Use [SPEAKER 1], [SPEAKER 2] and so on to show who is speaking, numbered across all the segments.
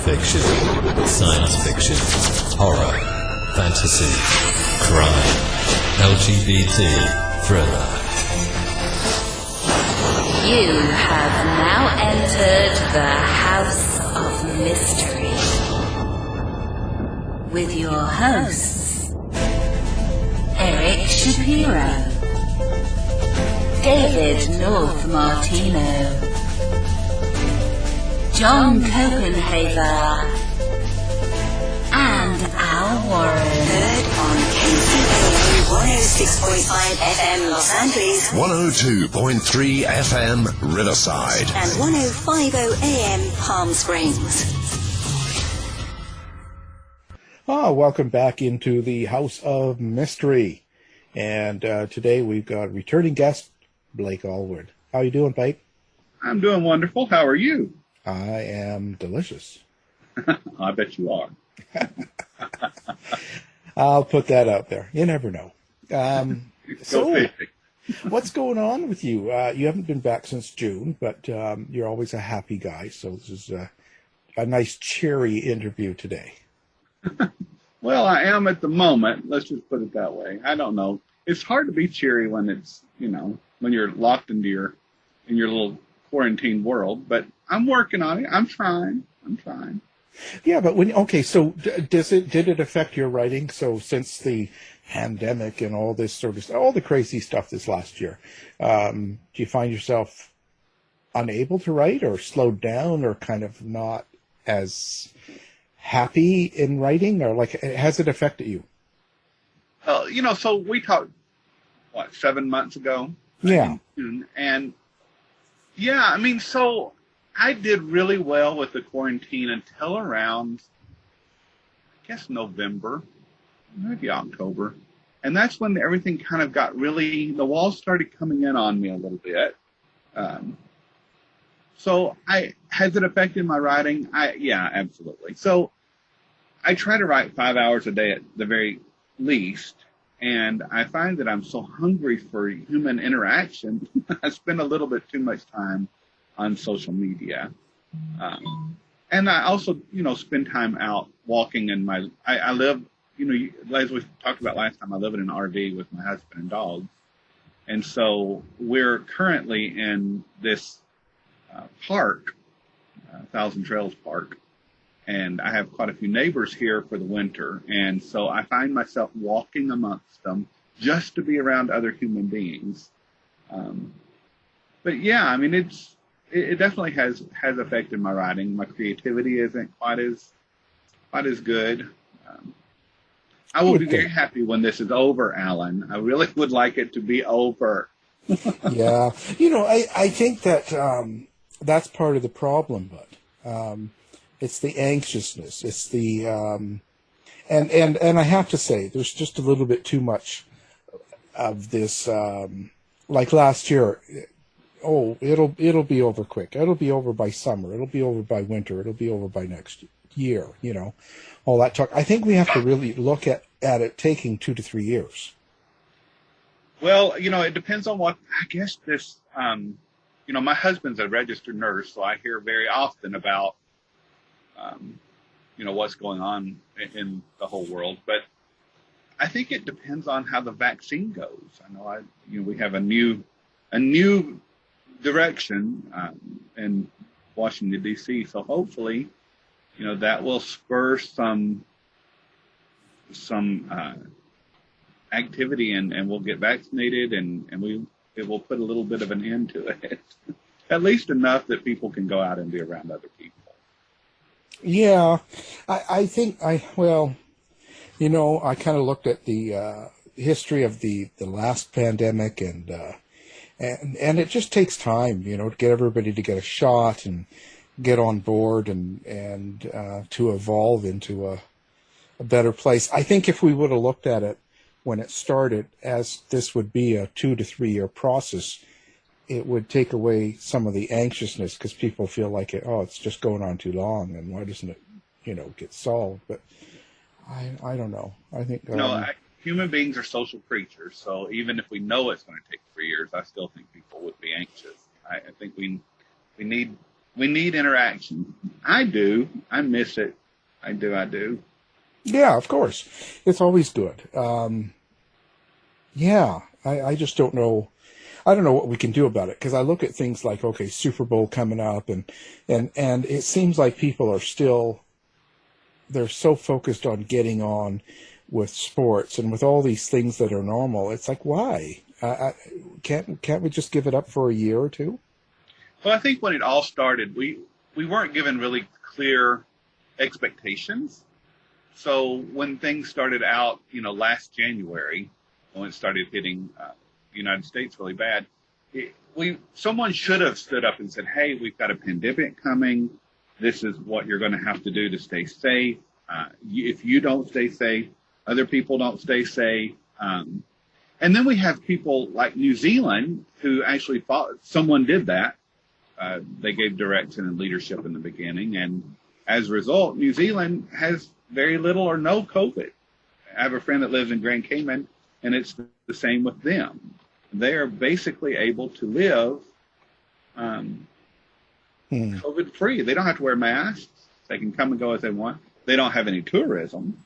[SPEAKER 1] fiction, science fiction, horror, fantasy, crime, LGBT, thriller.
[SPEAKER 2] You have now entered the House of Mystery with your hosts, Eric Shapiro, David North Martino, John Copenhaver, and Al Warren.
[SPEAKER 3] Heard on KCAA 106.5 FM Los Angeles,
[SPEAKER 4] 102.3 FM Riverside,
[SPEAKER 3] and 105.0 AM Palm Springs.
[SPEAKER 5] Welcome back into the House of Mystery. And today we've got returning guest, Blake Allwood. How are you doing, Blake?
[SPEAKER 6] I'm doing wonderful. How are you?
[SPEAKER 5] I am delicious.
[SPEAKER 6] I bet you are.
[SPEAKER 5] I'll put that out there. You never know. So,
[SPEAKER 6] fishing.
[SPEAKER 5] what's going on with you? You haven't been back since June, but you're always a happy guy. So this is a nice, cheery interview today.
[SPEAKER 6] Well, I am at the moment. Let's just put it that way. I don't know. It's hard to be cheery when it's, when you're locked into your little quarantine world, but I'm working on it. I'm trying.
[SPEAKER 5] Yeah, but so did it affect your writing? So since the pandemic and all this sort of all the crazy stuff this last year, do you find yourself unable to write or slowed down or kind of not as happy in writing, or has it affected you?
[SPEAKER 6] So we talked, 7 months ago?
[SPEAKER 5] Yeah.
[SPEAKER 6] And yeah, so I did really well with the quarantine until around, I guess, November, maybe October. And that's when everything kind of got the walls started coming in on me a little bit. So has it affected my writing? Yeah, absolutely. So I try to write 5 hours a day at the very least. And I find that I'm so hungry for human interaction. I spend a little bit too much time on social media. And I also, spend time out walking in I live, as we talked about last time, I live in an RV with my husband and dogs. And so we're currently in this park, Thousand Trails Park. And I have quite a few neighbors here for the winter. And so I find myself walking amongst them just to be around other human beings. But yeah, it definitely has affected my writing. My creativity isn't quite as good. I will be very happy when this is over, Alan. I really would like it to be over.
[SPEAKER 5] Yeah. I think that that's part of the problem, but it's the anxiousness. It's the and I have to say, there's just a little bit too much of this. Like last year, it'll be over quick. It'll be over by summer. It'll be over by winter. It'll be over by next year. All that talk. I think we have to really look at it taking 2 to 3 years.
[SPEAKER 6] Well, it depends on what. I guess this. My husband's a registered nurse, so I hear very often about. What's going on in the whole world. But I think it depends on how the vaccine goes. I know we have a new direction in Washington, D.C. So hopefully, that will spur some activity and we'll get vaccinated and it will put a little bit of an end to it. At least enough that people can go out and be around other people.
[SPEAKER 5] Yeah, I think I kind of looked at the history of the last pandemic and it just takes time, to get everybody to get a shot and get on board and to evolve into a better place. I think if we would have looked at it when it started as this would be a 2 to 3 year process, it would take away some of the anxiousness because people feel like it's just going on too long and why doesn't it, get solved? But I don't know. I think
[SPEAKER 6] human beings are social creatures, so even if we know it's going to take 3 years, I still think people would be anxious. I think we need interaction. I do. I miss it. I do.
[SPEAKER 5] Yeah, of course. It's always good. Yeah, I just don't know. I don't know what we can do about it, because I look at things like, okay, Super Bowl coming up, and it seems like people are still, they're so focused on getting on with sports and with all these things that are normal. It's like, why? Can't we just give it up for a year or two?
[SPEAKER 6] Well, I think when it all started, we weren't given really clear expectations. So when things started out, last January, when it started hitting the United States really bad, someone should have stood up and said, hey, we've got a pandemic coming. This is what you're going to have to do to stay safe. If you don't stay safe, other people don't stay safe. And then we have people like New Zealand who actually fought. Someone did that. They gave direction and leadership in the beginning. And as a result, New Zealand has very little or no COVID. I have a friend that lives in Grand Cayman, and it's the same with them. They are basically able to live COVID-free. They don't have to wear masks. They can come and go as they want. They don't have any tourism,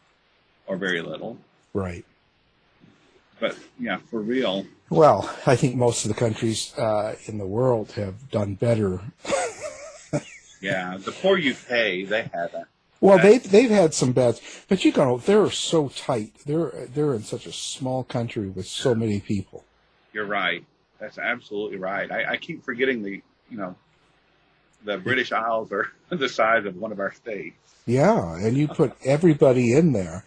[SPEAKER 6] or very little.
[SPEAKER 5] Right.
[SPEAKER 6] But, yeah, for real.
[SPEAKER 5] Well, I think most of the countries in the world have done better.
[SPEAKER 6] Yeah, the poor UK, they haven't.
[SPEAKER 5] Well, they've had some bad, but they're so tight. They're in such a small country with so many people.
[SPEAKER 6] You're right. That's absolutely right. I keep forgetting the British Isles are the size of one of our states.
[SPEAKER 5] Yeah, and you put everybody in there,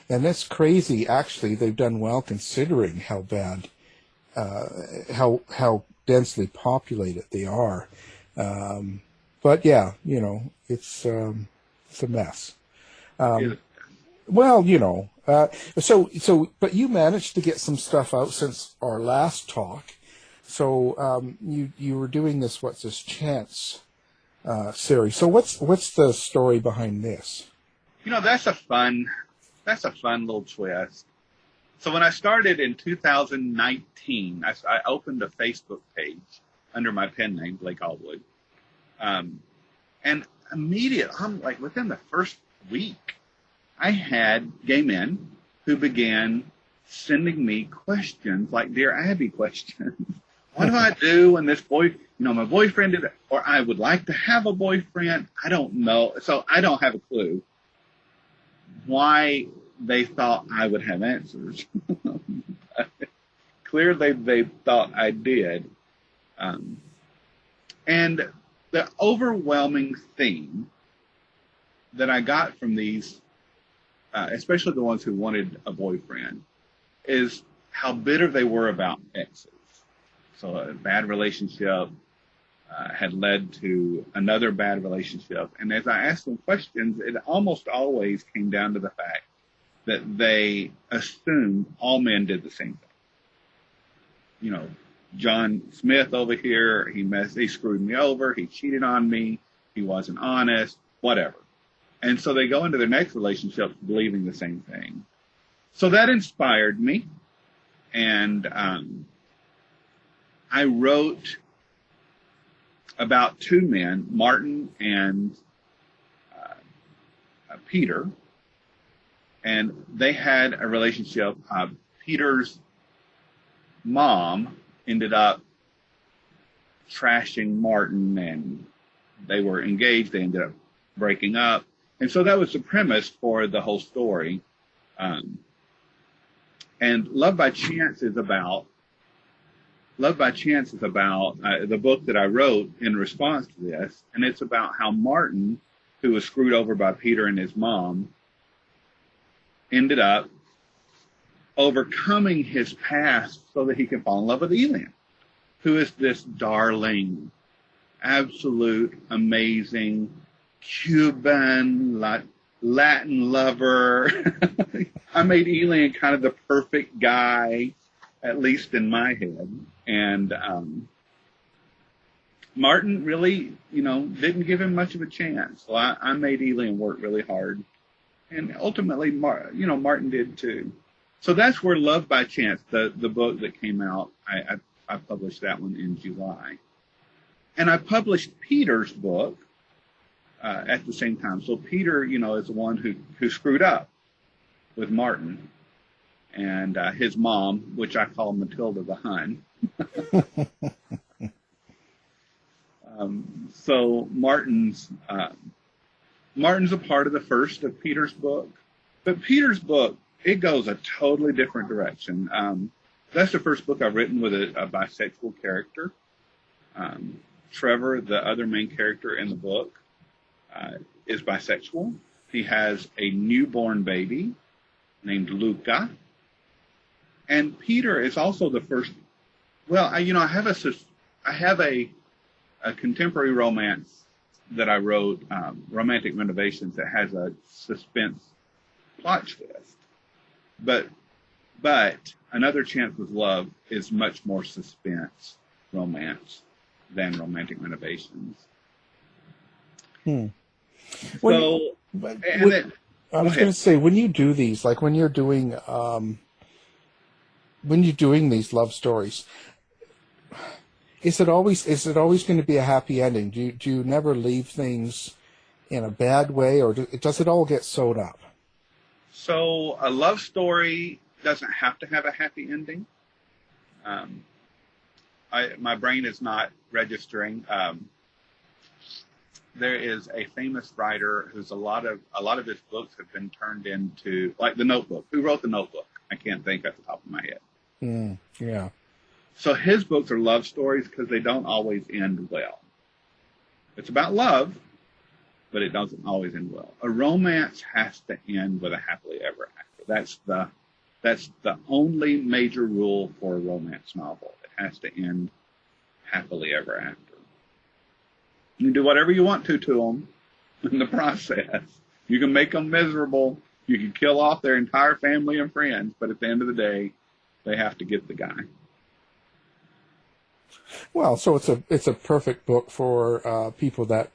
[SPEAKER 5] and that's crazy. Actually, they've done well considering how bad, how densely populated they are. But yeah, it's a mess. Well, but you managed to get some stuff out since our last talk. So you were doing this Chance series. So what's the story behind this?
[SPEAKER 6] That's a fun little twist. So when I started in 2019, I opened a Facebook page under my pen name, Blake Allwood. And immediately, within the first week, I had gay men who began sending me questions like Dear Abby questions. What do I do when this my boyfriend did it, or I would like to have a boyfriend? I don't know. So I don't have a clue why they thought I would have answers. Clearly they thought I did. And the overwhelming theme that I got from these, especially the ones who wanted a boyfriend, is how bitter they were about exes. So a bad relationship had led to another bad relationship. And as I asked them questions, it almost always came down to the fact that they assumed all men did the same thing. John Smith over here, he screwed me over, he cheated on me, he wasn't honest, whatever. And so they go into their next relationship believing the same thing. So that inspired me. And I wrote about two men, Martin and Peter. And they had a relationship. Peter's mom ended up trashing Martin, and they were engaged. They ended up breaking up. And so that was the premise for the whole story. And Love by Chance is about the book that I wrote in response to this. And it's about how Martin, who was screwed over by Peter and his mom, ended up overcoming his past so that he can fall in love with Elian, who is this darling, absolute, amazing, Cuban, Latin lover. I made Elian kind of the perfect guy, at least in my head. And Martin really, didn't give him much of a chance. So I made Elian work really hard. And ultimately, Martin did too. So that's where Love by Chance, the book that came out, I published that one in July. And I published Peter's book at the same time. So Peter, is the one who screwed up with Martin and his mom, which I call Matilda the Hun. So Martin's a part of the first of Peter's book, but Peter's book, it goes a totally different direction. That's the first book I've written with a bisexual character. Trevor, the other main character in the book, is bisexual. He has a newborn baby named Luca. And Peter is also the first. Well, I have a contemporary romance that I wrote, Romantic Renovations, that has a suspense plot twist. But Another Chance With Love is much more suspense romance than Romantic Renovations.
[SPEAKER 5] I
[SPEAKER 6] So,
[SPEAKER 5] I was going to say, when you do these, like when you're doing these love stories, is it always going to be a happy ending? Do you never leave things in a bad way, or does it all get sewed up?
[SPEAKER 6] So a love story doesn't have to have a happy ending. My brain is not registering. There is a famous writer who's a lot of his books have been turned into, like The Notebook. Who wrote The Notebook? I can't think at the top of my head.
[SPEAKER 5] Yeah.
[SPEAKER 6] So his books are love stories because they don't always end well. It's about love, but it doesn't always end well. A romance has to end with a happily ever after. That's the only major rule for a romance novel. It has to end happily ever after. You can do whatever you want to them in the process. You can make them miserable. You can kill off their entire family and friends, but at the end of the day, they have to get the guy.
[SPEAKER 5] Well, so it's a perfect book for people that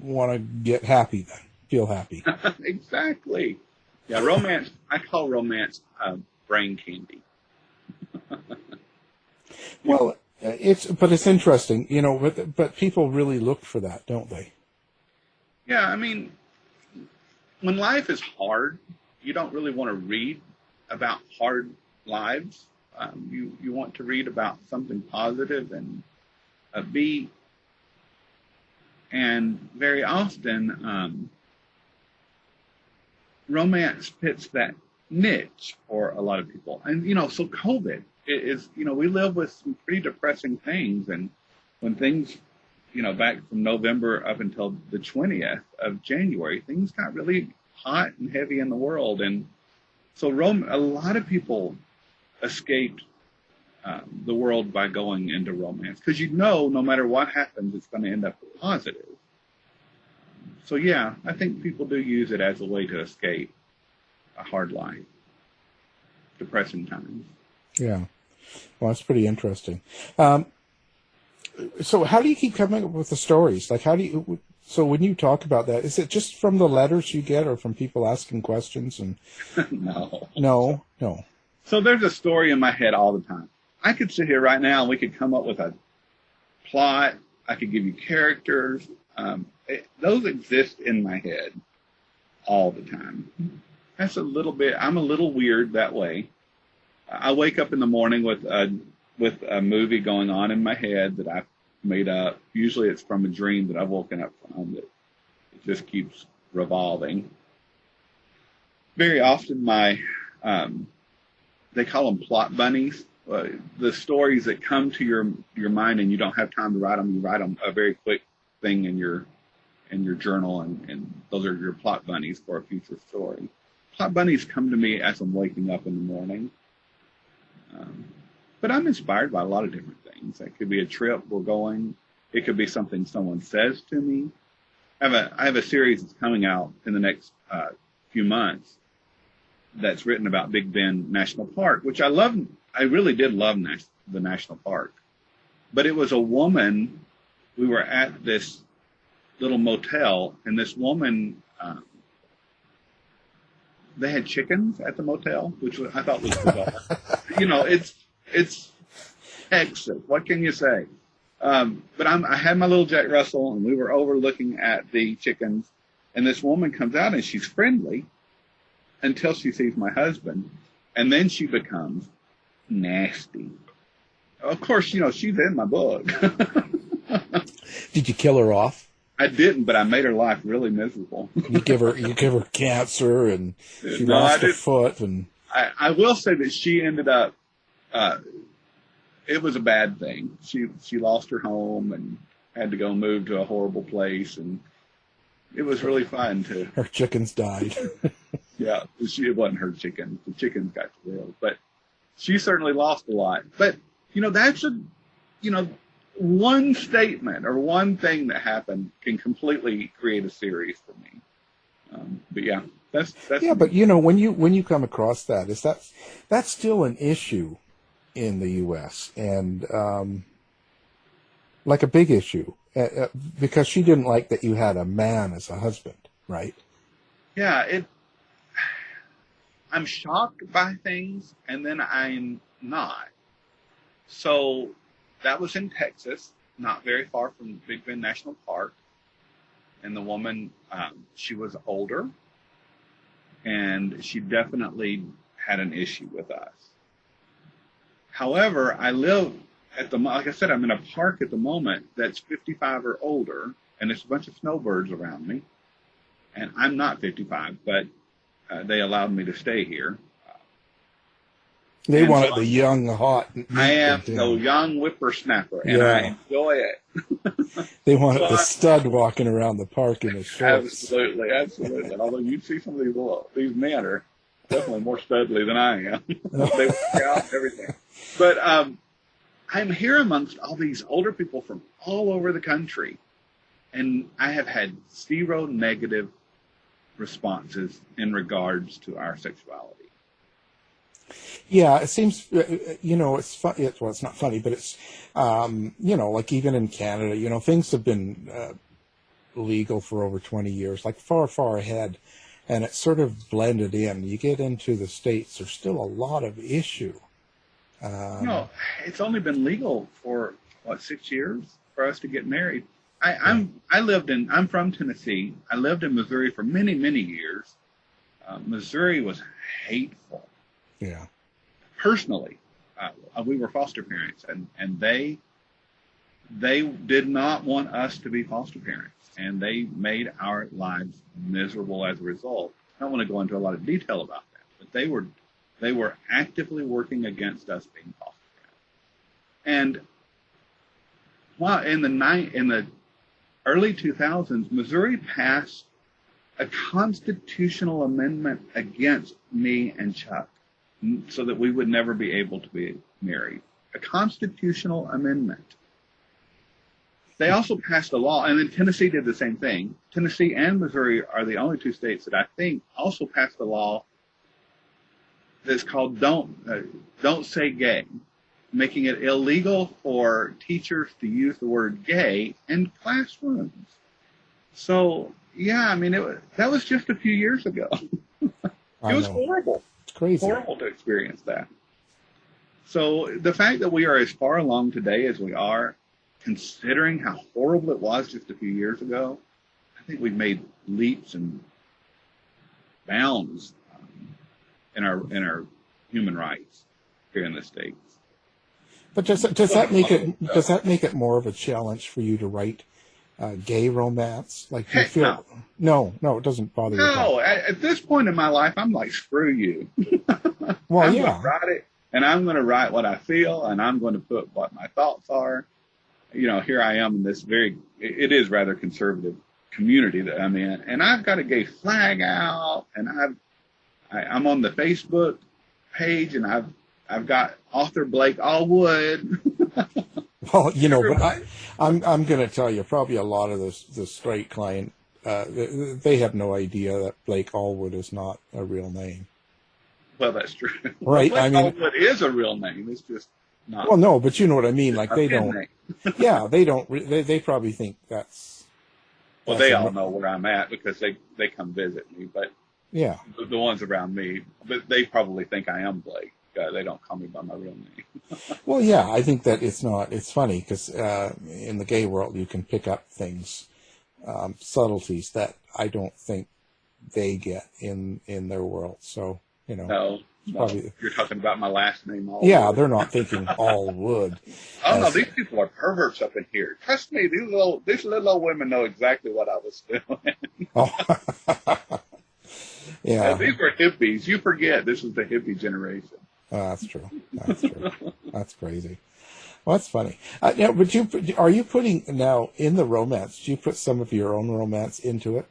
[SPEAKER 5] want to get happy, then feel happy.
[SPEAKER 6] Exactly. Yeah, romance. I call romance brain candy.
[SPEAKER 5] Well, it's interesting, but people really look for that, don't they?
[SPEAKER 6] Yeah, I mean, when life is hard, you don't really want to read about hard lives. You want to read about something positive and upbeat. And very often, romance fits that niche for a lot of people. And, so COVID is, we live with some pretty depressing things. And when things, back from November up until the 20th of January, things got really hot and heavy in the world. And so a lot of people escaped the world by going into romance because no matter what happens, it's going to end up positive. So yeah, I think people do use it as a way to escape a hard life, depressing times.
[SPEAKER 5] Yeah, well, that's pretty interesting. So how do you keep coming up with the stories? Like, so when you talk about that, is it just from the letters you get or from people asking questions? And No.
[SPEAKER 6] So there's a story in my head all the time. I could sit here right now and we could come up with a plot. I could give you characters. Those exist in my head all the time. I'm a little weird that way. I wake up in the morning with a movie going on in my head that I've made up. Usually it's from a dream that I've woken up from that it just keeps revolving. Very often they call them plot bunnies. The stories that come to your mind and you don't have time to write them, you write them a very quick thing in your journal, and those are your plot bunnies for a future story. Plot bunnies come to me as I'm waking up in the morning. But I'm inspired by a lot of different things. It could be a trip we're going. It could be something someone says to me. I have a series that's coming out in the next few months that's written about Big Bend National Park, which I love. I really did love the national park. But it was a woman. We were at this little motel, and this woman, they had chickens at the motel, which I thought was bizarre. It's Texas. What can you say? But I had my little Jack Russell, and we were over looking at the chickens, and this woman comes out, and she's friendly until she sees my husband, and then she becomes nasty. Of course, you know, she's in my book.
[SPEAKER 5] Did you kill her off?
[SPEAKER 6] I didn't, but I made her life really miserable.
[SPEAKER 5] You give her cancer, and she lost a foot, and
[SPEAKER 6] I will say that she ended up. It was a bad thing. She lost her home and had to go move to a horrible place, and it was really fun to.
[SPEAKER 5] Her chickens died.
[SPEAKER 6] Yeah, it wasn't her chickens. The chickens got killed, but she certainly lost a lot. But you know, that's one statement or one thing that happened can completely create a series for me. But yeah, that's
[SPEAKER 5] yeah. But you know, when you come across that, that's still an issue in the U.S. and like a big issue because she didn't like that you had a man as a husband, right?
[SPEAKER 6] Yeah, I'm shocked by things, and then I'm not. So that was in Texas, not very far from Big Bend National Park. And the woman, she was older, and she definitely had an issue with us. However, I live like I said, I'm in a park at the moment that's 55 or older, and there's a bunch of snowbirds around me. And I'm not 55, but they allowed me to stay here.
[SPEAKER 5] They wanted the young, hot.
[SPEAKER 6] I am the young whippersnapper, and I enjoy it.
[SPEAKER 5] They wanted the stud walking around the park in his shorts.
[SPEAKER 6] Absolutely, absolutely. Although you'd see some of these men are definitely more studly than I am. They work out and everything. But I'm here amongst all these older people from all over the country, and I have had zero negative responses in regards to our sexuality.
[SPEAKER 5] Yeah, it seems, you know, it's funny. Well, it's not funny, but it's, you know, like even in Canada, you know, things have been legal for over 20 years, like far, far ahead, and it's sort of blended in. You get into the States, there's still a lot of issue.
[SPEAKER 6] No, it's only been legal for, 6 years for us to get married. I'm from Tennessee. I lived in Missouri for many, many years. Missouri was hateful.
[SPEAKER 5] Yeah.
[SPEAKER 6] Personally, we were foster parents, and they did not want us to be foster parents, and they made our lives miserable as a result. I don't want to go into a lot of detail about that, but they were actively working against us being foster parents. And while in the early 2000s, Missouri passed a constitutional amendment against me and Chuck, so that we would never be able to be married. A constitutional amendment. They also passed a law, and then Tennessee did the same thing. Tennessee and Missouri are the only two states that I think also passed a law that's called Don't Say Gay, making it illegal for teachers to use the word gay in classrooms. So, yeah, I mean, that was just a few years ago. It was horrible.
[SPEAKER 5] Crazy.
[SPEAKER 6] Horrible to experience that. So the fact that we are as far along today as we are, considering how horrible it was just a few years ago, I think we've made leaps and bounds in our human rights here in the States.
[SPEAKER 5] But does that make it more of a challenge for you to write gay romance? Like you feel no, it doesn't bother you.
[SPEAKER 6] No, at this point in my life, I'm like, screw you.
[SPEAKER 5] Well,
[SPEAKER 6] I'm going to write it, and I'm going to write what I feel, and I'm going to put what my thoughts are. You know, here I am in this it is rather conservative community that I'm in, and I've got a gay flag out, and I'm on the Facebook page, and I've got author Blake Allwood.
[SPEAKER 5] Well, you know, but I'm going to tell you, probably a lot of the straight client, they have no idea that Blake Allwood is not a real name.
[SPEAKER 6] Well, that's true.
[SPEAKER 5] Right.
[SPEAKER 6] Blake
[SPEAKER 5] I mean,
[SPEAKER 6] Allwood is a real name. It's just not.
[SPEAKER 5] Well, no, but you know what I mean. Like they don't.
[SPEAKER 6] Name.
[SPEAKER 5] Yeah, they don't. They probably think that's.
[SPEAKER 6] Well, they all know where I'm at because they come visit me. But
[SPEAKER 5] yeah,
[SPEAKER 6] the ones around me, but they probably think I am Blake. they don't call me by my real name.
[SPEAKER 5] Well, yeah, I think that it's funny because in the gay world you can pick up things, subtleties that I don't think they get in their world. So,
[SPEAKER 6] No,
[SPEAKER 5] probably,
[SPEAKER 6] you're talking about my last name. Allwood.
[SPEAKER 5] Yeah, they're not thinking Allwood.
[SPEAKER 6] Oh no, these people are perverts up in here. Trust me, these little old women know exactly what I was doing.
[SPEAKER 5] Oh. Yeah.
[SPEAKER 6] These were hippies. You forget this is the hippie generation.
[SPEAKER 5] Oh, that's true. That's true. That's crazy. Well, that's funny. Now, but are you putting now in the romance? Do you put some of your own romance into it?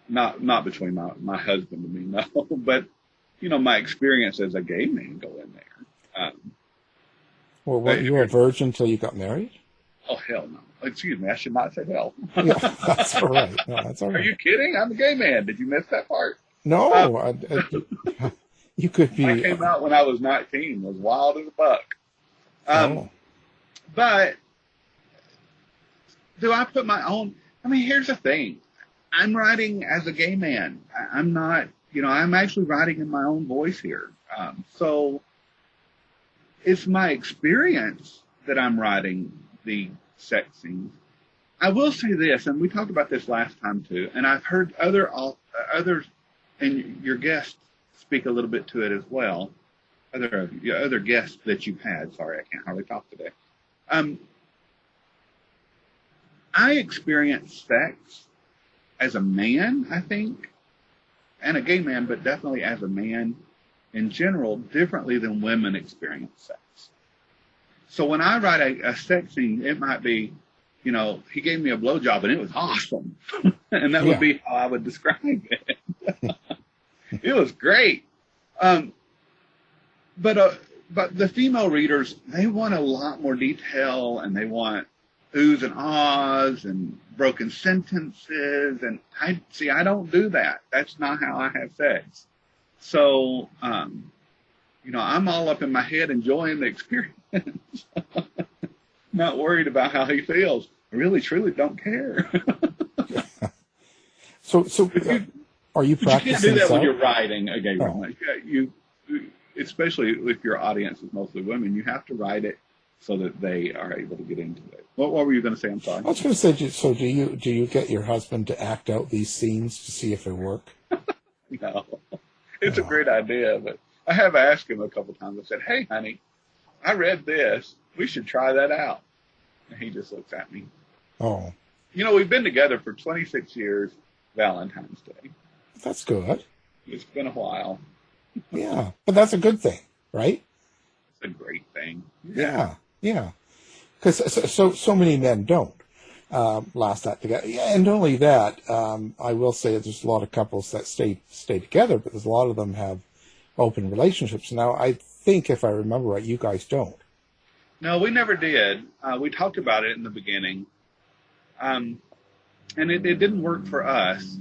[SPEAKER 6] Not between my husband and me, no. But my experience as a gay man go in there.
[SPEAKER 5] Well, were you a virgin until you got married?
[SPEAKER 6] Oh hell no! Excuse me, I should not say hell.
[SPEAKER 5] Yeah, that's all right. No, that's all right.
[SPEAKER 6] Are you kidding? I'm a gay man. Did you miss that part?
[SPEAKER 5] No, you could be.
[SPEAKER 6] I came out when I was 19. Was wild as a buck. But do I put my own? I mean, here's the thing. I'm writing as a gay man. I'm not. I'm actually writing in my own voice here. So it's my experience that I'm writing the sex scenes. I will say this, and we talked about this last time too, and I've heard others, and your guests speak a little bit to it as well. Other guests that you've had. Sorry, I can't hardly talk today. I experience sex as a man, I think, and a gay man, but definitely as a man in general, differently than women experience sex. So when I write a sex scene, it might be, he gave me a blowjob and it was awesome. And that would be how I would describe it. It was great. But the female readers, they want a lot more detail, and they want oohs and ahs and broken sentences. And I don't do that. That's not how I have sex. So, I'm all up in my head enjoying the experience. Not worried about how he feels. I really, truly don't care. So are you practicing? You can't do that when you're writing a gay romance. You, especially if your audience is mostly women, you have to write it so that they are able to get into it. What were you going to say? I'm sorry.
[SPEAKER 5] I was going to say, so do you get your husband to act out these scenes to see if they work?
[SPEAKER 6] No. It's a great idea, but I have asked him a couple times. I said, "Hey, honey, I read this. We should try that out." And he just looks at me. Oh. We've been together for 26 years, Valentine's Day.
[SPEAKER 5] That's good.
[SPEAKER 6] It's been a while.
[SPEAKER 5] Yeah, but that's a good thing, right?
[SPEAKER 6] It's a great thing.
[SPEAKER 5] Yeah. Because so many men don't last that together. Yeah, and not only that, I will say that there's a lot of couples that stay together, but there's a lot of them have open relationships. Now, I think if I remember right, you guys don't.
[SPEAKER 6] No, we never did. We talked about it in the beginning, and it didn't work for us.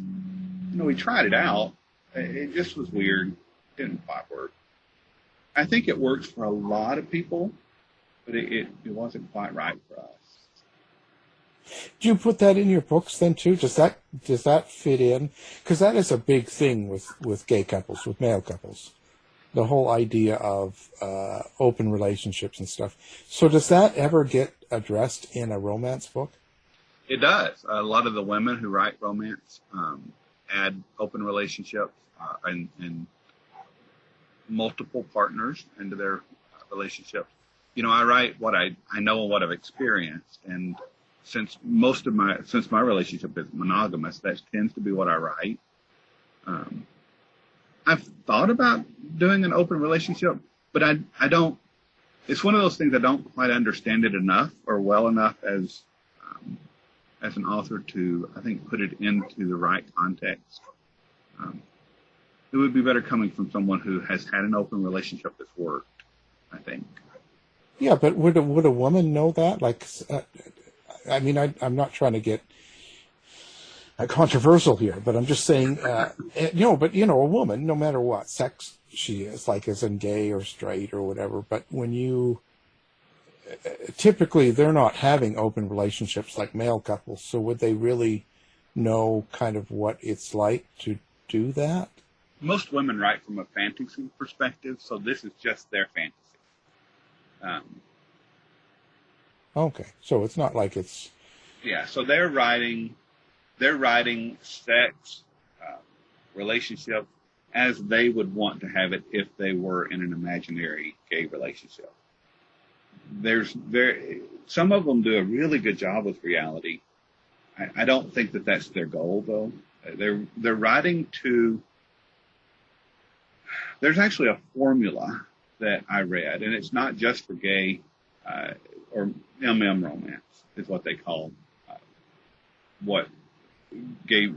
[SPEAKER 6] We tried it out. It just was weird. It didn't quite work. I think it works for a lot of people, but it wasn't quite right for us.
[SPEAKER 5] Do you put that in your books then too? Does that fit in? Because that is a big thing with gay couples, with male couples. The whole idea of open relationships and stuff. So does that ever get addressed in a romance book?
[SPEAKER 6] It does. A lot of the women who write romance add open relationships and multiple partners into their relationships. I write what I know and what I've experienced, and since my relationship is monogamous, that tends to be what I write. I've thought about doing an open relationship, but I don't. It's one of those things I don't quite understand it enough or well enough as an author to, I think, put it into the right context. It would be better coming from someone who has had an open relationship that's worked, I think.
[SPEAKER 5] Yeah, but would a woman know that? Like, I'm not trying to get controversial here, but I'm just saying, but a woman, no matter what sex she is, like as in gay or straight or whatever, but when typically they're not having open relationships like male couples, so would they really know kind of what it's like to do that?
[SPEAKER 6] most women write from a fantasy perspective, so this is just their fantasy.
[SPEAKER 5] Okay, so it's not like it's...
[SPEAKER 6] Yeah, so they're writing sex, relationship as they would want to have it if they were in an imaginary gay relationship. Some of them do a really good job with reality. I don't think that that's their goal, though. They're writing to... There's actually a formula that I read, and it's not just for gay or romance is what they call what gay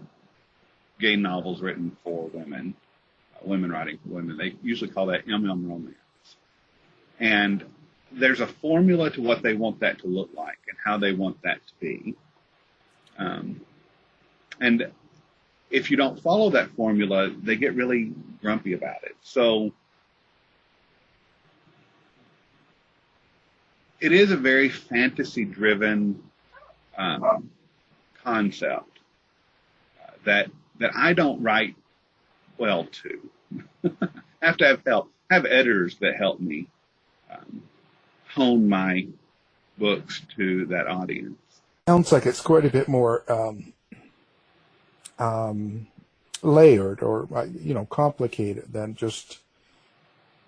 [SPEAKER 6] novels written for women, women writing for women. They usually call that romance. And there's a formula to what they want that to look like and how they want that to be. And if you don't follow that formula, they get really grumpy about it. So it is a very fantasy-driven concept that I don't write well to. I have to have help, have editors that help me hone my books to that audience.
[SPEAKER 5] Sounds like it's quite a bit more layered or, complicated than just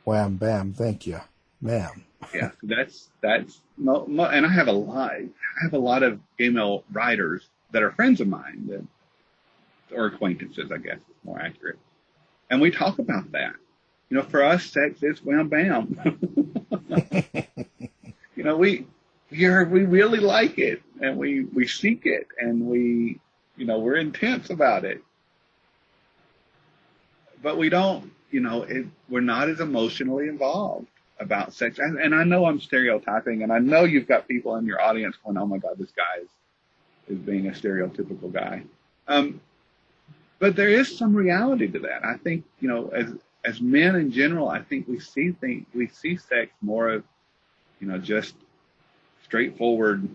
[SPEAKER 5] wham, bam, thank you, ma'am.
[SPEAKER 6] Yeah, that's and I have a lot of gay male writers that are friends of mine or acquaintances, I guess is more accurate. And we talk about that. For us, sex is wham, bam. We really like it, and we seek it, and we're intense about it. But we don't, we're not as emotionally involved about sex. And I know I'm stereotyping, and I know you've got people in your audience going, oh my God, this guy is being a stereotypical guy. But there is some reality to that. I think, as men in general, I think we see sex more of, just straightforward,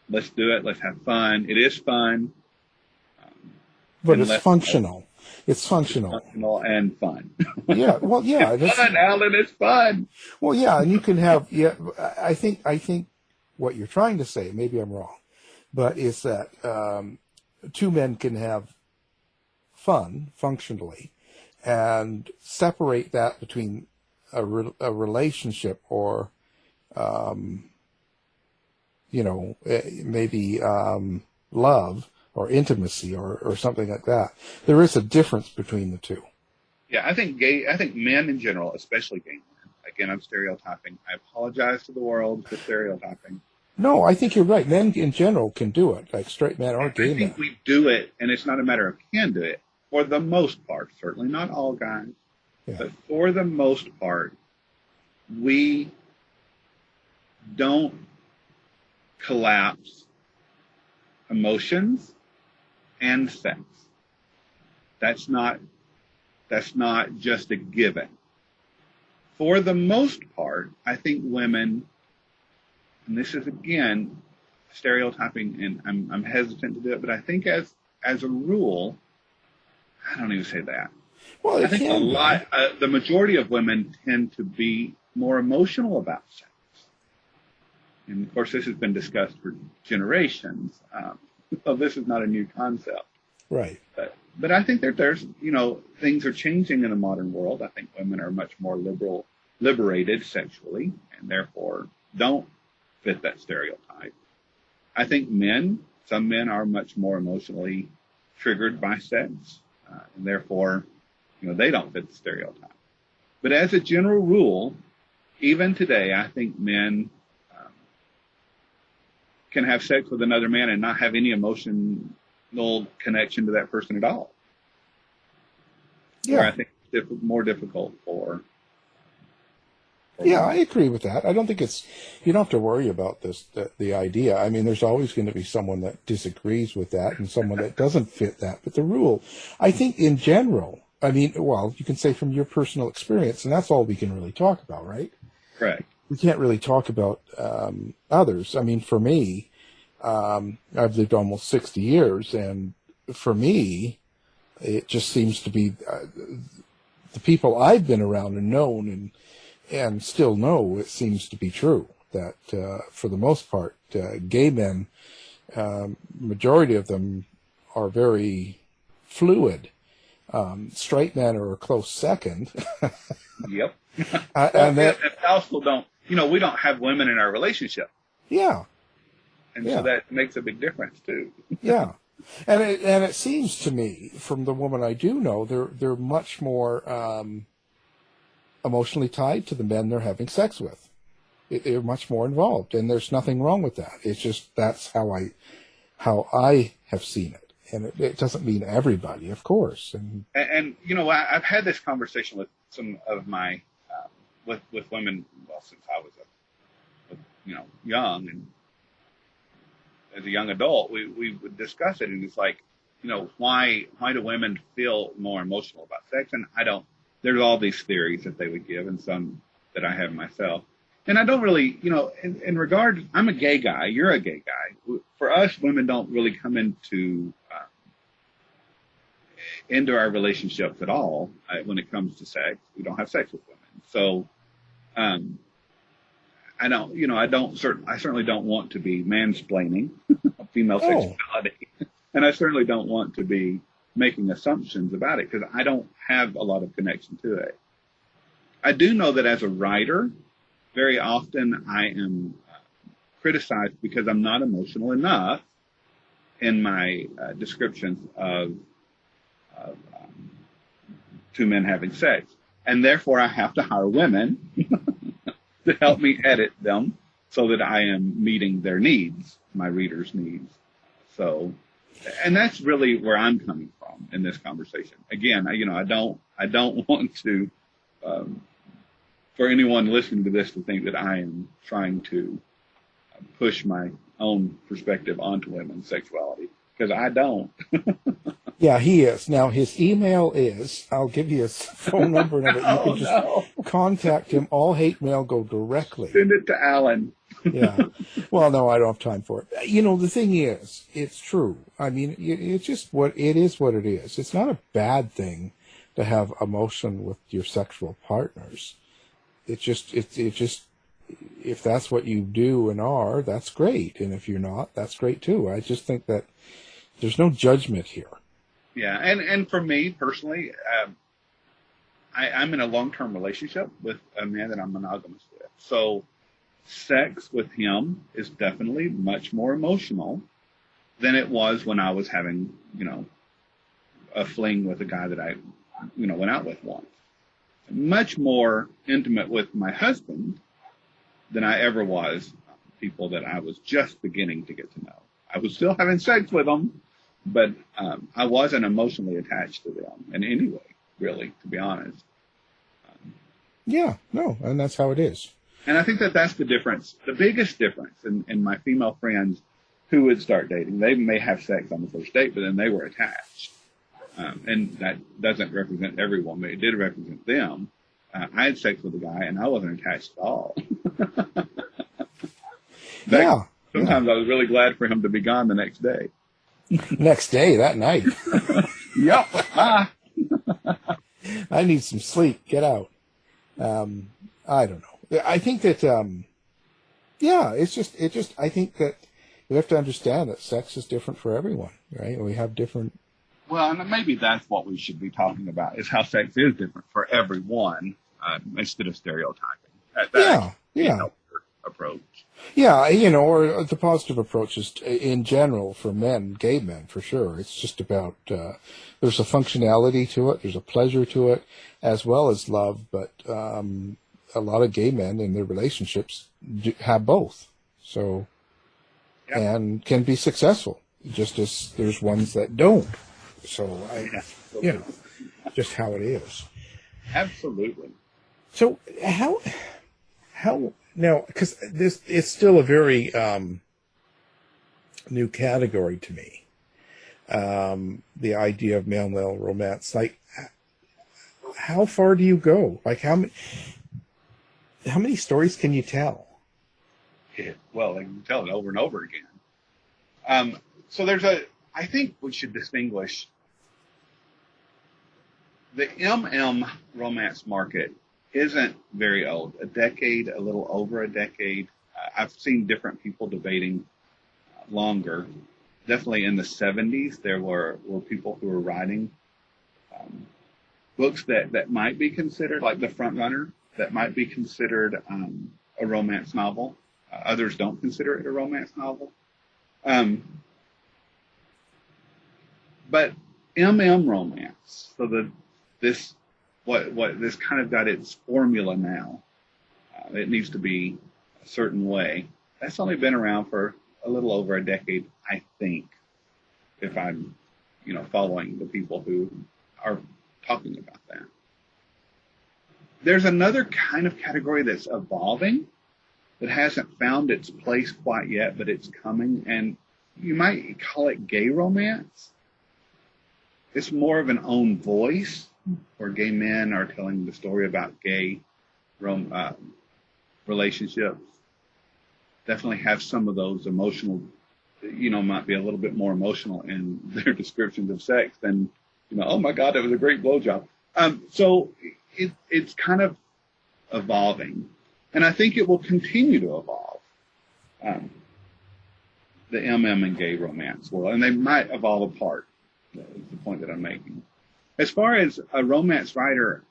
[SPEAKER 6] let's do it, let's have fun. It is fun.
[SPEAKER 5] But it's functional. It's functional.
[SPEAKER 6] Functional and fun.
[SPEAKER 5] Yeah, well, yeah.
[SPEAKER 6] It's fun, Alan, it's fun.
[SPEAKER 5] Well, yeah, and you can have, I think what you're trying to say, maybe I'm wrong, but is that two men can have fun functionally and separate that between a relationship or, maybe love or intimacy or something like that. There is a difference between the two.
[SPEAKER 6] Yeah, I think men in general, especially gay men, again, I'm stereotyping. I apologize to the world for stereotyping.
[SPEAKER 5] No, I think you're right. Men in general can do it, like straight men or gay men.
[SPEAKER 6] I think we do it, and it's not a matter of can do it, for the most part, certainly not all guys, but for the most part, we don't collapse emotions and sex. That's not just a given. For the most part, I think women, and this is again stereotyping, and I'm hesitant to do it, but I think as a rule, I don't even say that.
[SPEAKER 5] Well,
[SPEAKER 6] I think the majority of women tend to be more emotional about sex. And of course, this has been discussed for generations. So this is not a new concept.
[SPEAKER 5] Right.
[SPEAKER 6] But I think that there's, things are changing in the modern world. I think women are much more liberated sexually, and therefore don't fit that stereotype. I think some men are much more emotionally triggered by sex, and therefore, they don't fit the stereotype. But as a general rule, even today, I think men can have sex with another man and not have any emotional connection to that person at all.
[SPEAKER 5] Yeah.
[SPEAKER 6] Where I think it's more difficult for
[SPEAKER 5] yeah, I agree with that. I don't think you don't have to worry about the idea. I mean, there's always going to be someone that disagrees with that and someone that doesn't fit that. But the rule, I think in general, you can say from your personal experience, and that's all we can really talk about, right?
[SPEAKER 6] Correct.
[SPEAKER 5] We can't really talk about others. I mean, for me, I've lived almost 60 years, and for me, It just seems to be the people I've been around and known and still know, it seems to be true that for the most part, gay men, majority of them are very fluid. Straight men are a close second.
[SPEAKER 6] Yep.
[SPEAKER 5] And that,
[SPEAKER 6] also don't, we don't have women in our relationship.
[SPEAKER 5] yeah.
[SPEAKER 6] And
[SPEAKER 5] Yeah.
[SPEAKER 6] so that makes a big difference too.
[SPEAKER 5] Yeah. And it seems to me, from the woman I do know, they're much more emotionally tied to the men they're having sex with. They're much more involved, and there's nothing wrong with that. It's just that's how I have seen it, and it doesn't mean everybody, of course. And
[SPEAKER 6] I've had this conversation with some of my with women, well, since I was young, and as a young adult, we would discuss it, and it's like, why do women feel more emotional about sex? And I don't. There's all these theories that they would give, and some that I have myself. And I don't really, in regard, I'm a gay guy. You're a gay guy. For us, women don't really come into our relationships at all when it comes to sex. We don't have sex with women, so I certainly don't want to be mansplaining female sexuality, and I certainly don't want to be making assumptions about it because I don't have a lot of connection to it. I do know that as a writer, very often I am criticized because I'm not emotional enough in my descriptions of two men having sex. And therefore I have to hire women to help me edit them so that I am meeting their needs, my readers' needs. So, and that's really where I'm coming from in this conversation. Again, I don't want to, for anyone listening to this to think that I am trying to push my own perspective onto women's sexuality, because I don't.
[SPEAKER 5] yeah, he is. Now, his email is, I'll give you his phone number and everything. You can just contact him. All hate mail go directly.
[SPEAKER 6] Send it to Alan.
[SPEAKER 5] Yeah. Well, no, I don't have time for it. The thing is, it's true. I mean, it's just what it is. It's not a bad thing to have emotion with your sexual partners. It's just, if that's what you do and are, that's great. And if you're not, that's great too. I just think that there's no judgment here.
[SPEAKER 6] Yeah. And for me personally, I'm in a long-term relationship with a man that I'm monogamous with. So sex with him is definitely much more emotional than it was when I was having, a fling with a guy that I, went out with once. Much more intimate with my husband than I ever was people that I was just beginning to get to know. I was still having sex with them, but I wasn't emotionally attached to them in any way, really, to be honest.
[SPEAKER 5] Yeah, no, and that's how it is.
[SPEAKER 6] And I think that that's the difference, the biggest difference in my female friends who would start dating. They may have sex on the first date, but then they were attached. And that doesn't represent every woman. It did represent them. I had sex with a guy, and I wasn't attached at all. Sometimes I was really glad for him to be gone the next day.
[SPEAKER 5] Next day, that night.
[SPEAKER 6] Yep.
[SPEAKER 5] I need some sleep. Get out. I don't know. I think that, I think that you have to understand that sex is different for everyone, right? We have different.
[SPEAKER 6] Well, and maybe that's what we should be talking about, is how sex is different for everyone, instead of stereotyping. Approach.
[SPEAKER 5] Yeah, or the positive approach is in general for men, gay men, for sure. It's just about, there's a functionality to it, there's a pleasure to it, as well as love, but a lot of gay men in their relationships have both. So, and can be successful, just as there's ones that don't. So, just how it is.
[SPEAKER 6] Absolutely.
[SPEAKER 5] So, how now, because this it's still a very new category to me. The idea of male-male romance, like, how far do you go? Like, how many stories can you tell?
[SPEAKER 6] Yeah, well, I can tell it over and over again. So I think we should distinguish the MM romance market isn't very old. A decade, a little over a decade. I've seen different people debating longer. Definitely in the 70s, there were people who were writing books that might be considered, like The Front Runner, that might be considered a romance novel. Others don't consider it a romance novel. But MM romance, so this kind of got its formula now. It needs to be a certain way. That's only been around for a little over a decade, I think, if I'm, following the people who are talking about that. There's another kind of category that's evolving that hasn't found its place quite yet, but it's coming, and you might call it gay romance. It's more of an own voice, where gay men are telling the story about gay relationships. Definitely have some of those emotional, might be a little bit more emotional in their descriptions of sex than, oh my God, that was a great blowjob. So it's kind of evolving, and I think it will continue to evolve. The MM and gay romance world, and they might evolve apart. Is the point that I'm making. As far as a romance writer,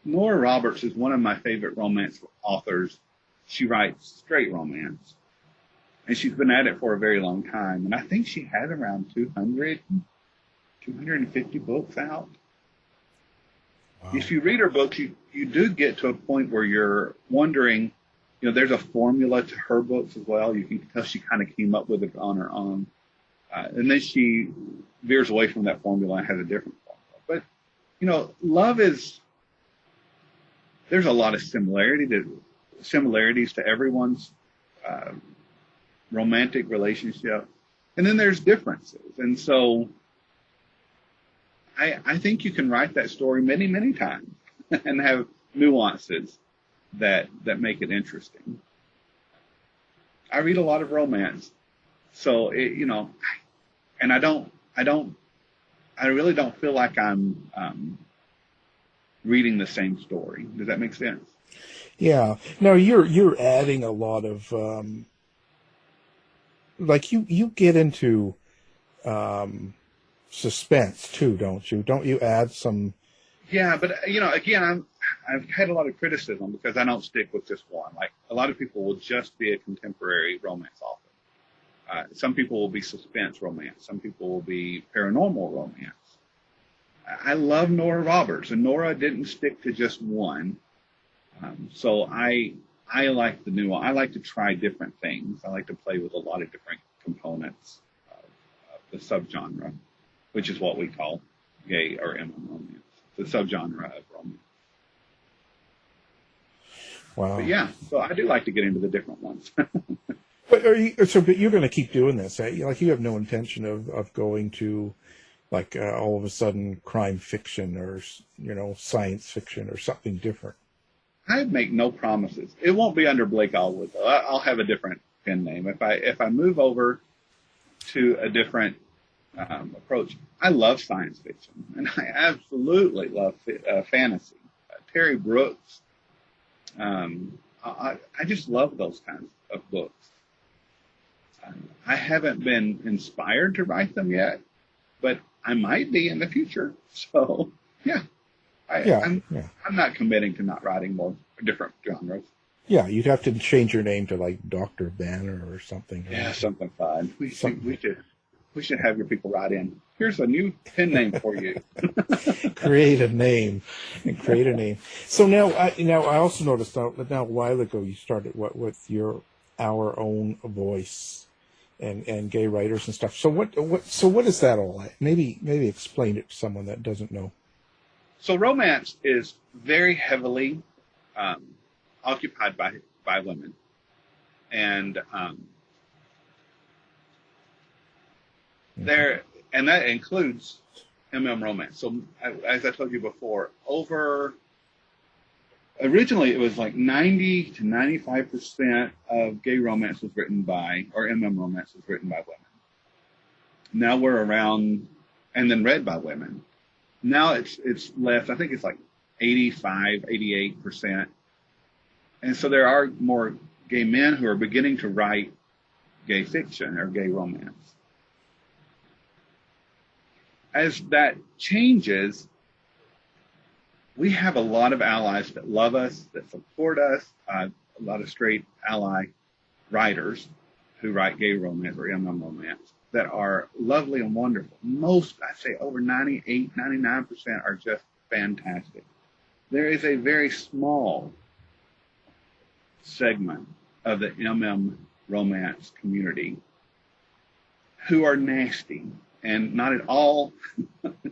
[SPEAKER 6] Nora Roberts is one of my favorite romance authors. She writes straight romance, and she's been at it for a very long time. And I think she has around 250 books out. Wow. If you read her books, you do get to a point where you're wondering, there's a formula to her books as well. You can tell she kind of came up with it on her own. And then she veers away from that formula and has a different formula. But, love there's a lot of similarities to everyone's romantic relationship. And then there's differences. And so I think you can write that story many, many times and have nuances that make it interesting. I read a lot of romance. So, and I really don't feel like I'm reading the same story. Does that make sense?
[SPEAKER 5] Yeah. No, you're adding a lot of, like you get into suspense too, don't you? Don't you add some?
[SPEAKER 6] Yeah, but again, I've had a lot of criticism because I don't stick with just one. Like, a lot of people will just be a contemporary romance author. Some people will be suspense romance. Some people will be paranormal romance. I love Nora Roberts, and Nora didn't stick to just one. So I like the new one. I like to try different things. I like to play with a lot of different components of the subgenre, which is what we call gay or MM romance, the subgenre of romance.
[SPEAKER 5] Wow.
[SPEAKER 6] But yeah, so I do like to get into the different ones.
[SPEAKER 5] But but you're going to keep doing this, eh? Like, you have no intention of going to, like, all of a sudden crime fiction or, science fiction or something different.
[SPEAKER 6] I make no promises. It won't be under Blake Allwood, though. I'll have a different pen name. If I move over to a different approach, I love science fiction, and I absolutely love fantasy. Terry Brooks. I just love those kinds of books. I haven't been inspired to write them yet, but I might be in the future. So, yeah. I'm not committing to not writing more different genres.
[SPEAKER 5] Yeah, you'd have to change your name to, like, Dr. Banner or something. Right?
[SPEAKER 6] Yeah, something fun. We should have your people write in. Here's a new pen name for you.
[SPEAKER 5] Create a name. So now I also noticed that a while ago you started with Our Own Voice and gay writers and stuff. So what is that all like? Maybe explain it to someone that doesn't know.
[SPEAKER 6] So romance is very heavily occupied by women, and that includes MM romance. So as I told you before, originally it was like 90 to 95% of gay romance was written by, or MM romance was written by women. Now we're around, and then read by women. Now it's less. I think it's like 85, 88%. And so there are more gay men who are beginning to write gay fiction or gay romance. As that changes, we have a lot of allies that love us, that support us, a lot of straight ally writers who write gay romance or MM romance that are lovely and wonderful. Most, I say over 98, 99% are just fantastic. There is a very small segment of the MM romance community who are nasty and not at all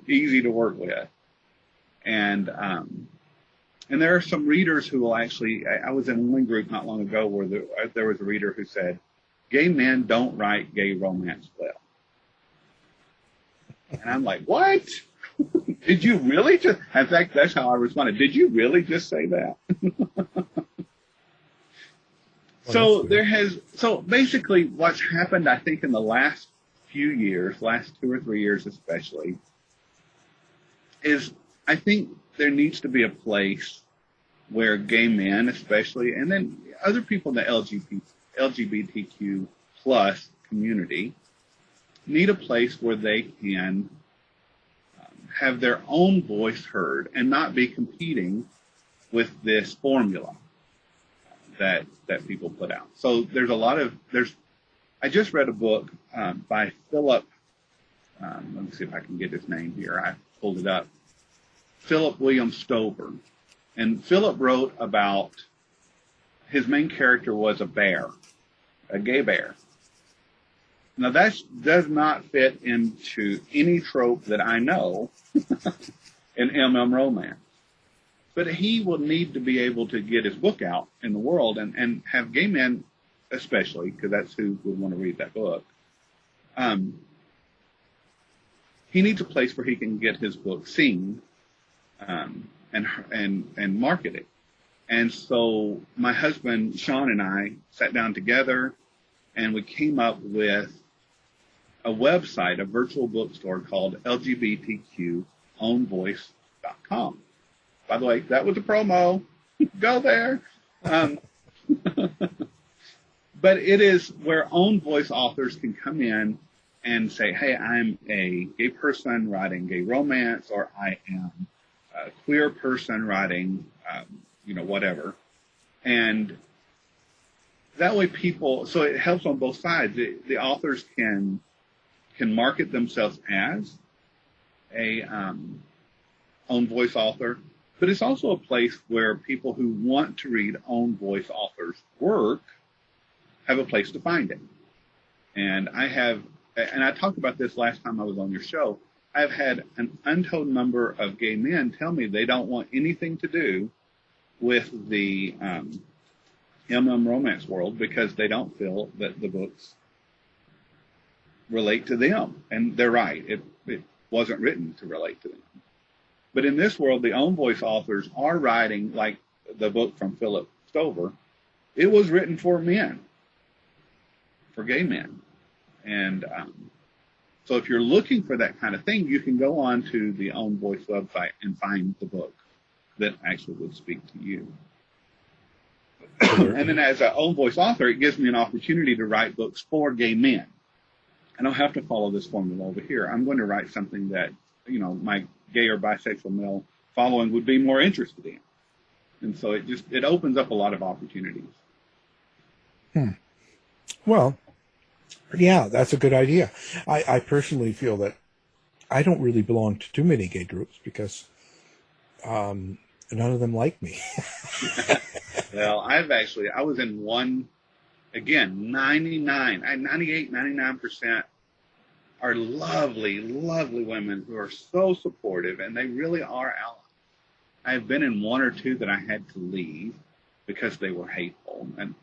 [SPEAKER 6] easy to work with. And there are some readers who will actually, I was in one group not long ago where there was a reader who said, gay men don't write gay romance well. And I'm like, what? Did you really just, in fact, that's how I responded. Did you really just say that? So basically what's happened, I think, in the last few years, last 2 or 3 years especially, is I think there needs to be a place where gay men especially, and then other people in the LGBTQ plus community need a place where they can have their own voice heard and not be competing with this formula that people put out. So I just read a book by Philip, let me see if I can get his name here. I pulled it up. Philip William Stover. And Philip wrote about, his main character was a bear, a gay bear. Now that does not fit into any trope that I know in MM romance. But he will need to be able to get his book out in the world and have gay men, especially, because that's who would want to read that book. He needs a place where he can get his book seen and market it. And so my husband, Sean, and I sat down together and we came up with a website, a virtual bookstore called LGBTQownvoice.com. By the way, that was a promo. Go there. But it is where own voice authors can come in and say, hey, I'm a gay person writing gay romance, or I am a queer person writing, whatever. And that way so it helps on both sides. The authors can market themselves as a own voice author, but it's also a place where people who want to read own voice authors' work have a place to find it. And I talked about this last time I was on your show. I've had an untold number of gay men tell me they don't want anything to do with the MM romance world because they don't feel that the books relate to them. And they're right. It wasn't written to relate to them. But in this world, the own voice authors are writing, like the book from Philip Stover. It was written for men, for gay men. And so if you're looking for that kind of thing, you can go on to the Own Voice website and find the book that actually would speak to you. And then as an Own Voice author, it gives me an opportunity to write books for gay men. I don't have to follow this formula over here. I'm going to write something that, my gay or bisexual male following would be more interested in. And so it opens up a lot of opportunities.
[SPEAKER 5] Well, yeah, that's a good idea. I personally feel that I don't really belong to too many gay groups because none of them like me.
[SPEAKER 6] Well, I was in one, again, 98, 99% are lovely, lovely women who are so supportive, and they really are allies. I've been in one or two that I had to leave because they were hateful. And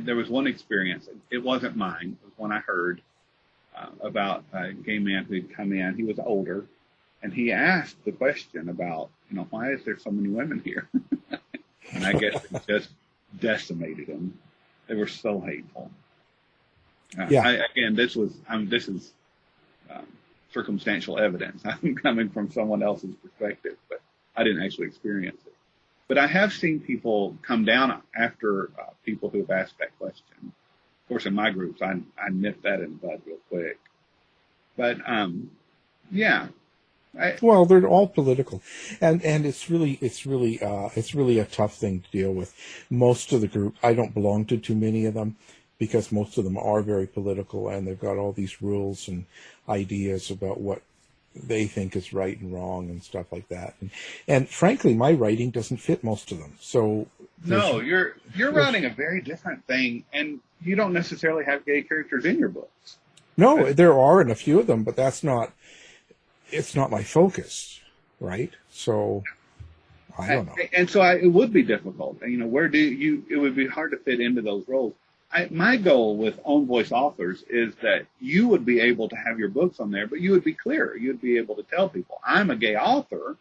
[SPEAKER 6] there was one experience, it wasn't mine, it was one I heard about a gay man who had come in. He was older, and he asked the question about, why is there so many women here? And I guess it just decimated him. They were so hateful.
[SPEAKER 5] Yeah.
[SPEAKER 6] This is circumstantial evidence. I'm coming from someone else's perspective, but I didn't actually experience it. But I have seen people come down after people who have asked that question. Of course, in my groups, I nip that in the bud real quick. But yeah.
[SPEAKER 5] Well, they're all political, and it's really a tough thing to deal with. Most of the group, I don't belong to too many of them, because most of them are very political, and they've got all these rules and ideas about what they think is right and wrong and stuff like that. And frankly, my writing doesn't fit most of them. So
[SPEAKER 6] no, you're writing a very different thing, and you don't necessarily have gay characters in your books.
[SPEAKER 5] No, there are in a few of them, but it's not my focus, right? So I don't know.
[SPEAKER 6] And so it would be difficult. Where it would be hard to fit into those roles. My goal with Own Voice Authors is that you would be able to have your books on there, but you would be clear. You'd be able to tell people, I'm a gay author,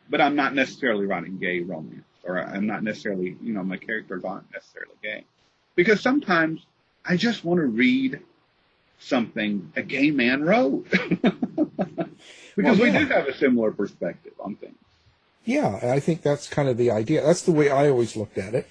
[SPEAKER 6] but I'm not necessarily writing gay romance, or I'm not necessarily, my characters aren't necessarily gay. Because sometimes I just want to read something a gay man wrote. Because we do have a similar perspective on things.
[SPEAKER 5] Yeah, I think that's kind of the idea. That's the way I always looked at it.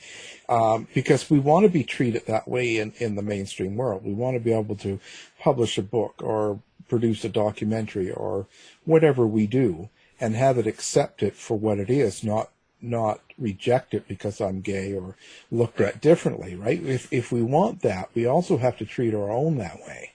[SPEAKER 5] Because we want to be treated that way in the mainstream world. We want to be able to publish a book or produce a documentary or whatever we do and have it accepted for what it is, not reject it because I'm gay or looked at differently, right? If we want that, we also have to treat our own that way.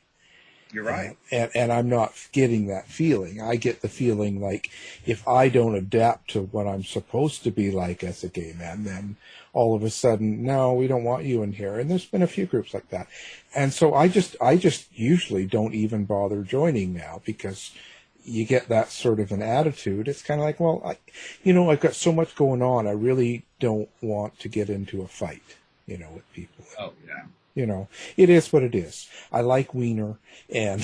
[SPEAKER 6] You're right.
[SPEAKER 5] And I'm not getting that feeling. I get the feeling like if I don't adapt to what I'm supposed to be like as a gay man, then all of a sudden, no, we don't want you in here. And there's been a few groups like that. And so I just usually don't even bother joining now, because you get that sort of an attitude. It's kind of like, well, I've got so much going on. I really don't want to get into a fight, with people.
[SPEAKER 6] Oh, yeah.
[SPEAKER 5] It is what it is. I like Wiener and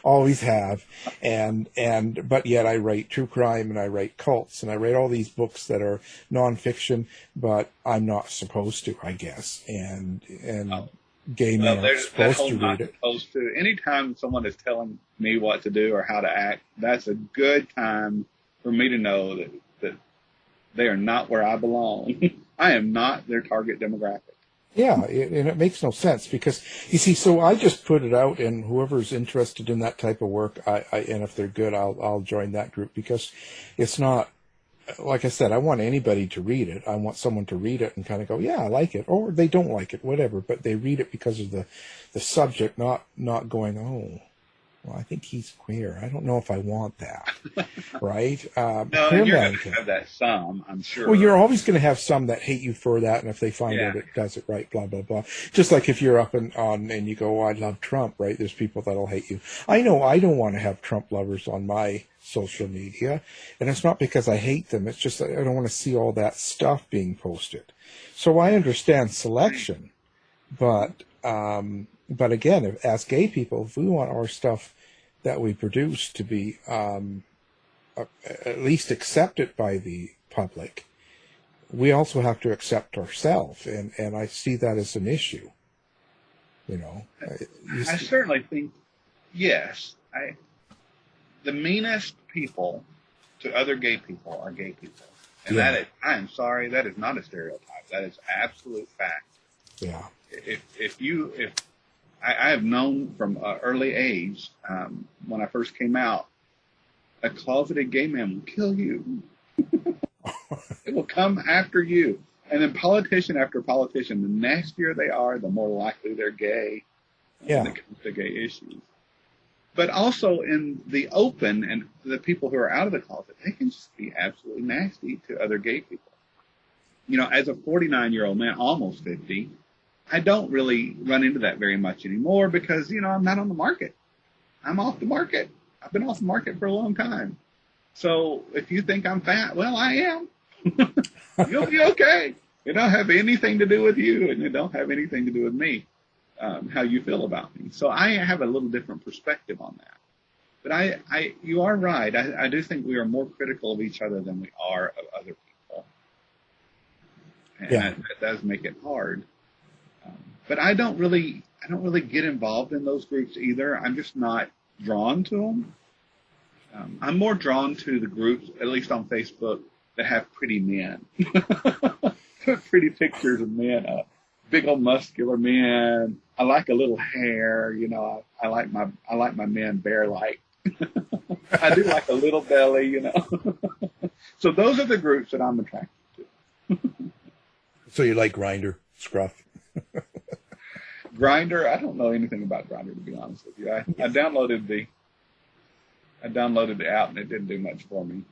[SPEAKER 5] always have. But yet I write true crime and I write cults and I write all these books that are nonfiction, but I'm not supposed to, I guess. And gay men are supposed to read it.
[SPEAKER 6] Supposed to. Anytime someone is telling me what to do or how to act, that's a good time for me to know that they are not where I belong. I am not their target demographic.
[SPEAKER 5] Yeah, and it makes no sense because, you see, so I just put it out, and whoever's interested in that type of work, and if they're good, I'll join that group, because it's not, like I said, I want anybody to read it. I want someone to read it and kind of go, yeah, I like it, or they don't like it, whatever, but they read it because of the subject, not going, oh, well, I think he's queer. I don't know if I want that, right?
[SPEAKER 6] No, and you're going to have that some, I'm sure.
[SPEAKER 5] Well, you're always going to have some that hate you for that, and if they find out it does it right, blah, blah, blah. Just like if you're up and you go, oh, I love Trump, right? There's people that'll hate you. I know I don't want to have Trump lovers on my social media, and it's not because I hate them. It's just that I don't want to see all that stuff being posted. So I understand selection, but again, as gay people, if we want our stuff that we produce to be at least accepted by the public, we also have to accept ourselves, and I see that as an issue.
[SPEAKER 6] I certainly think, yes. The meanest people to other gay people are gay people, and that is, I am sorry, that is not a stereotype. That is absolute fact.
[SPEAKER 5] Yeah.
[SPEAKER 6] If I have known from early age, when I first came out, a closeted gay man will kill you. It will come after you. And then politician after politician, the nastier they are, the more likely they're gay when it comes to gay issues. But also in the open, and the people who are out of the closet, they can just be absolutely nasty to other gay people. As a 49-year-old man, almost 50, I don't really run into that very much anymore because, I'm not on the market. I'm off the market. I've been off the market for a long time. So if you think I'm fat, well, I am. You'll be okay. It don't have anything to do with you, and it don't have anything to do with me, how you feel about me. So I have a little different perspective on that. But you are right. I do think we are more critical of each other than we are of other people. And that does make it hard. But I don't really get involved in those groups either. I'm just not drawn to them. I'm more drawn to the groups, at least on Facebook, that have pretty men. Pretty pictures of men, big old muscular men. I like a little hair, you know. I like my men bear-like. I do like a little belly, you know. So those are the groups that I'm attracted to.
[SPEAKER 5] So you like Grindr, Scruff?
[SPEAKER 6] Grindr, I don't know anything about Grindr, to be honest with you. I downloaded the app and it didn't do much for me.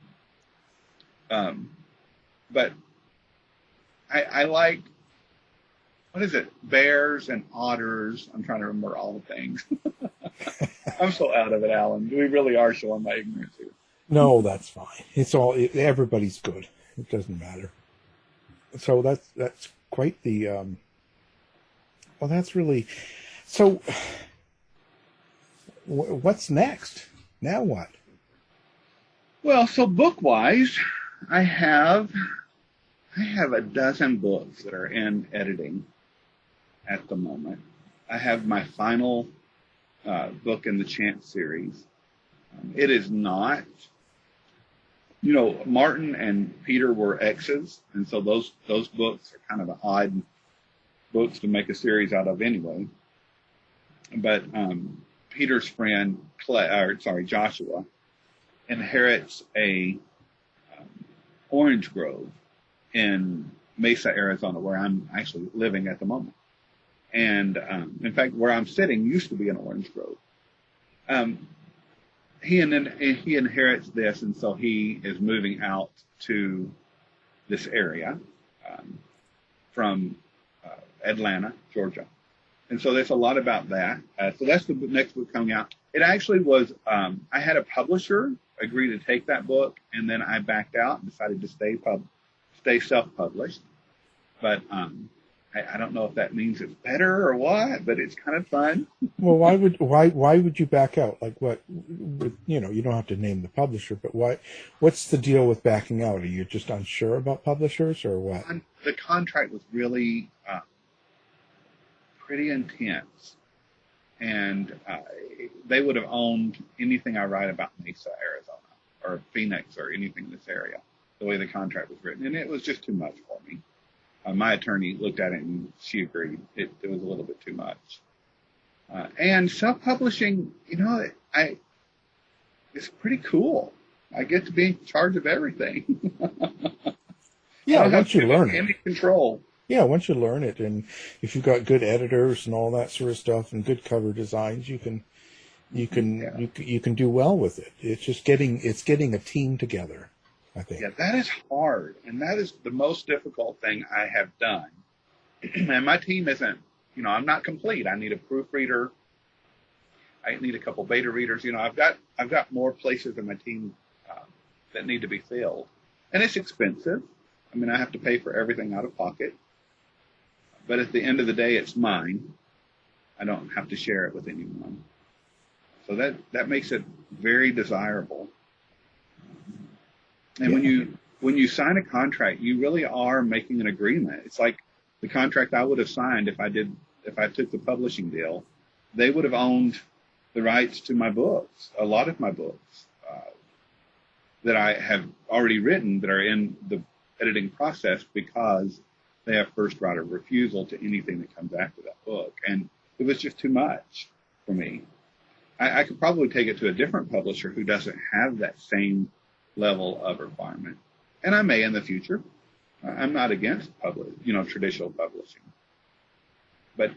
[SPEAKER 6] But I like, what is it? Bears and otters. I'm trying to remember all the things. I'm so out of it, Alan. We really are showing my ignorance here.
[SPEAKER 5] No, that's fine. Everybody's good. It doesn't matter. So that's quite the, well, that's really, so what's next? Now what?
[SPEAKER 6] Well, so book-wise, I have a dozen books that are in editing at the moment. I have my final book in the Chance series. It is not, you know, Martin and Peter were exes, and so those books are kind of odd books to make a series out of anyway. But Peter's friend Joshua inherits a orange grove in Mesa, Arizona, where I'm actually living at the moment. And in fact, where I'm sitting used to be an orange grove. He inherits this, and so he is moving out to this area from Atlanta, Georgia. And so there's a lot about that. So that's the next book coming out. It actually was, I had a publisher agree to take that book, and then I backed out and decided to stay self-published. But I don't know if that means it's better or what, but it's kind of fun.
[SPEAKER 5] Well, why would you back out? Like what? You know, you don't have to name the publisher, but why? What's the deal with backing out? Are you just unsure about publishers or what?
[SPEAKER 6] The contract was really pretty intense, and they would have owned anything I write about Mesa, Arizona, or Phoenix, or anything in this area, the way the contract was written, and it was just too much for me. My attorney looked at it and she agreed. It was a little bit too much. And self-publishing, you know, it's pretty cool. I get to be in charge of everything.
[SPEAKER 5] Yeah, once you learn it.
[SPEAKER 6] Any control.
[SPEAKER 5] Yeah, once you learn it, and if you've got good editors and all that sort of stuff, and good cover designs, you can do well with it. It's just getting a team together, I think.
[SPEAKER 6] Yeah, that is hard, and that is the most difficult thing I have done. And my team isn't, you know, I'm not complete. I need a proofreader. I need a couple beta readers. You know, I've got more places in my team that need to be filled, and it's expensive. I mean, I have to pay for everything out of pocket. But at the end of the day, it's mine. I don't have to share it with anyone. So that makes it very desirable. And when you sign a contract, you really are making an agreement. It's like the contract I would have signed if I took the publishing deal. They would have owned the rights to my books, a lot of my books that I have already written that are in the editing process, because they have first right of refusal to anything that comes after that book. And it was just too much for me. I could probably take it to a different publisher who doesn't have that same level of requirement. And I may in the future. I'm not against traditional publishing. But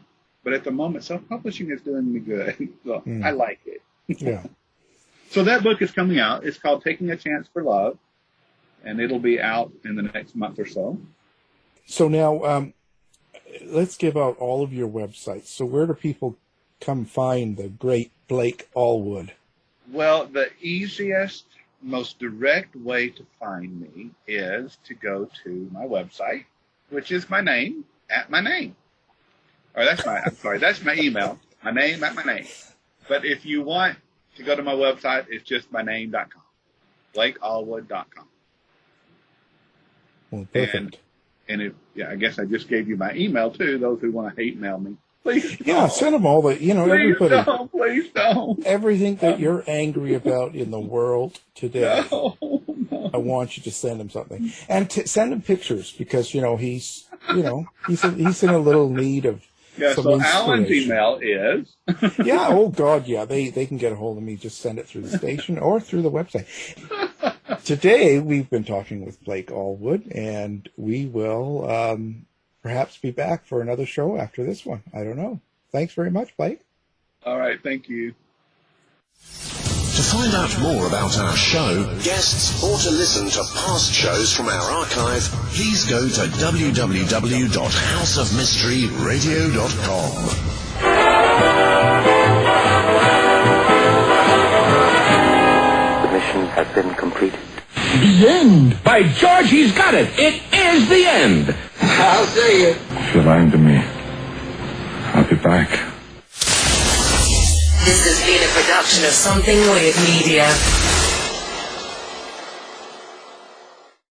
[SPEAKER 6] at the moment, self-publishing is doing me good. So I like it.
[SPEAKER 5] Yeah.
[SPEAKER 6] So that book is coming out. It's called Taking a Chance for Love, and it'll be out in the next month or so.
[SPEAKER 5] So now, let's give out all of your websites. So where do people come find the great Blake Allwood?
[SPEAKER 6] Well, the easiest, most direct way to find me is to go to my website, which is my name at my name. Or that's my email. My name at my name. But if you want to go to my website, it's just my name.com. BlakeAllwood.com.
[SPEAKER 5] Well, perfect.
[SPEAKER 6] And I guess I just gave you my email too, those who want to hate mail me. Please don't.
[SPEAKER 5] Yeah, send them all the,
[SPEAKER 6] Please
[SPEAKER 5] everybody.
[SPEAKER 6] don't. Please don't.
[SPEAKER 5] Everything that you're angry about in the world today.
[SPEAKER 6] No.
[SPEAKER 5] I want you to send him something, and send him pictures because he's in a little need of
[SPEAKER 6] Yeah.
[SPEAKER 5] some
[SPEAKER 6] So
[SPEAKER 5] inspiration.
[SPEAKER 6] Alan's email is.
[SPEAKER 5] Yeah. Oh God. Yeah. They can get a hold of me. Just send it through the station or through the website. Today we've been talking with Blake Allwood, and we will perhaps be back for another show after this one. I don't know. Thanks very much, Blake.
[SPEAKER 6] All right. Thank you.
[SPEAKER 4] To find out more about our show, guests, or to listen to past shows from our archive, please go to www.houseofmysteryradio.com.
[SPEAKER 7] The mission has been completed.
[SPEAKER 8] The end! By George, he's got it! It is the end!
[SPEAKER 7] I'll say it.
[SPEAKER 9] If you're lying to me, I'll be back.
[SPEAKER 10] This has been a production of Something Weird Media.